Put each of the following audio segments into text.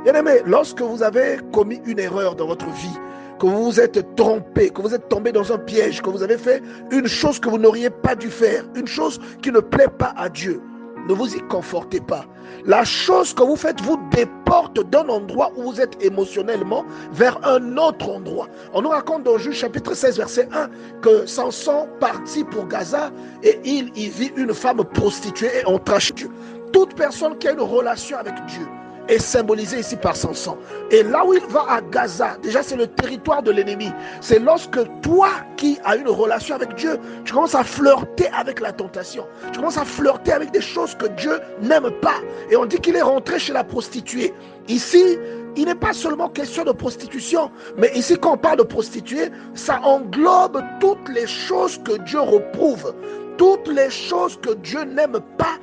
Bien-aimé, lorsque vous avez commis une erreur dans votre vie, que vous vous êtes trompé, que vous êtes tombé dans un piège, que vous avez fait une chose que vous n'auriez pas dû faire, une chose qui ne plaît pas à Dieu, ne vous y confortez pas. La chose que vous faites vous déporte d'un endroit où vous êtes émotionnellement vers un autre endroit. On nous raconte dans Juge chapitre 16 verset 1 que Samson partit pour Gaza et il y vit une femme prostituée et on trache Dieu. Toute personne qui a une relation avec Dieu est symbolisé ici par Samson. Et là où il va à Gaza, déjà c'est le territoire de l'ennemi. C'est lorsque toi qui as une relation avec Dieu, tu commences à flirter avec la tentation. Tu commences à flirter avec des choses que Dieu n'aime pas. Et on dit qu'il est rentré chez la prostituée. Ici, il n'est pas seulement question de prostitution, mais ici quand on parle de prostituée, ça englobe toutes les choses que Dieu reprouve, toutes les choses que Dieu n'aime pas.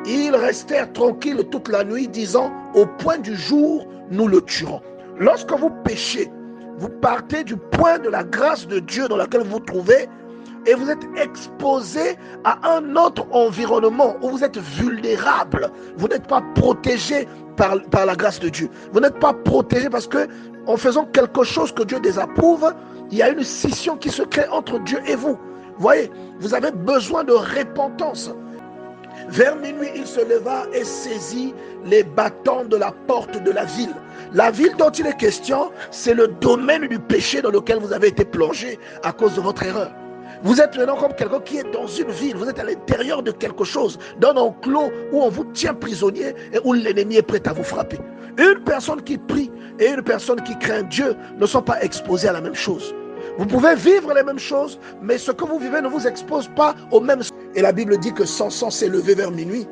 Ils restèrent tranquilles toute la nuit, disant, au point du jour, nous le tuerons. Lorsque vous péchez, vous partez du point de la grâce de Dieu dans laquelle vous vous trouvez et vous êtes exposé à un autre environnement où vous êtes vulnérable. Vous n'êtes pas protégé par la grâce de Dieu. Vous n'êtes pas protégé parce que en faisant quelque chose que Dieu désapprouve, il y a une scission qui se crée entre Dieu et vous. Vous voyez, vous avez besoin de repentance. Vers minuit, il se leva et saisit les bâtons de la porte de la ville. La ville dont il est question, c'est le domaine du péché dans lequel vous avez été plongé à cause de votre erreur. Vous êtes maintenant comme quelqu'un qui est dans une ville, vous êtes à l'intérieur de quelque chose, d'un enclos où on vous tient prisonnier et où l'ennemi est prêt à vous frapper. Une personne qui prie et une personne qui craint Dieu ne sont pas exposées à la même chose. Vous pouvez vivre les mêmes choses, mais ce que vous vivez ne vous expose pas aux mêmes choses. Et la Bible dit que Samson s'est levé vers minuit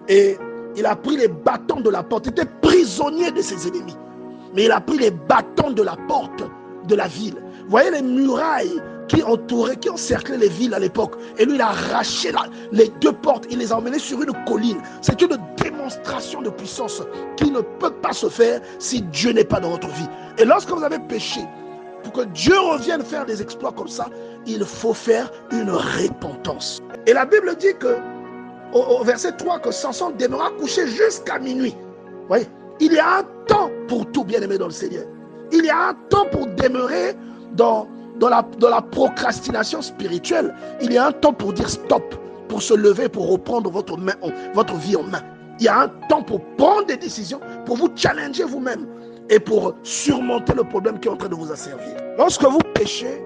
et il a pris les bâtons de la porte. Il était prisonnier de ses ennemis, mais il a pris les bâtons de la porte de la ville. Vous voyez les murailles qui entouraient, qui encerclaient les villes à l'époque. Et lui, il a arraché les deux portes, il les a emmenées sur une colline. C'est une démonstration de puissance qui ne peut pas se faire si Dieu n'est pas dans votre vie. Et lorsque vous avez péché, pour que Dieu revienne faire des exploits comme ça, il faut faire une repentance. Et la Bible dit que, au verset 3, que Samson demeura couché jusqu'à minuit. Vous voyez, il y a un temps pour tout, bien-aimé dans le Seigneur. Il y a un temps pour demeurer dans la procrastination spirituelle. Il y a un temps pour dire stop, pour se lever, pour reprendre votre vie en main. Il y a un temps pour prendre des décisions, pour vous challenger vous-même et pour surmonter le problème qui est en train de vous asservir. Lorsque vous péchez,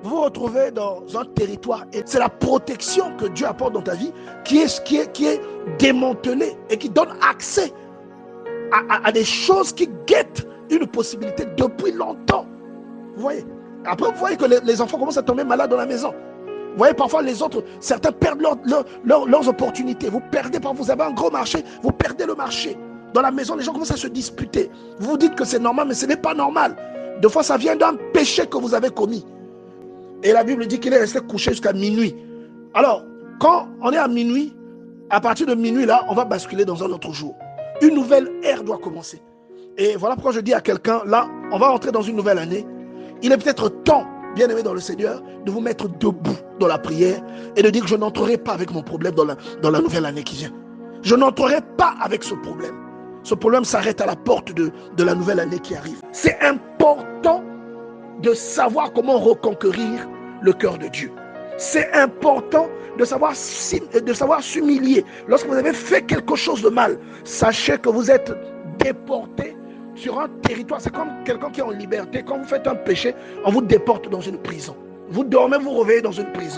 vous vous retrouvez dans un territoire et c'est la protection que Dieu apporte dans ta vie qui est démantelée et qui donne accès à des choses qui guettent une possibilité depuis longtemps. Vous voyez? Après, vous voyez que les enfants commencent à tomber malades dans la maison. Vous voyez, parfois les autres, certains perdent leurs opportunités. Vous perdez, parfois vous avez un gros marché, vous perdez le marché. Dans la maison, les gens commencent à se disputer. Vous vous dites que c'est normal, mais ce n'est pas normal. Des fois, ça vient d'un péché que vous avez commis. Et la Bible dit qu'il est resté couché jusqu'à minuit. Alors, quand on est à minuit, à partir de minuit, là, on va basculer dans un autre jour. Une nouvelle ère doit commencer. Et voilà pourquoi je dis à quelqu'un, là, on va entrer dans une nouvelle année. Il est peut-être temps, bien-aimé dans le Seigneur, de vous mettre debout dans la prière et de dire que je n'entrerai pas avec mon problème dans la nouvelle année qui vient. Je n'entrerai pas avec ce problème. Ce problème s'arrête à la porte de la nouvelle année qui arrive. C'est important de savoir comment reconquérir le cœur de Dieu. C'est important de savoir s'humilier. Lorsque vous avez fait quelque chose de mal, sachez que vous êtes déporté sur un territoire. C'est comme quelqu'un qui est en liberté. Quand vous faites un péché, on vous déporte dans une prison. Vous dormez, vous réveillez dans une prison.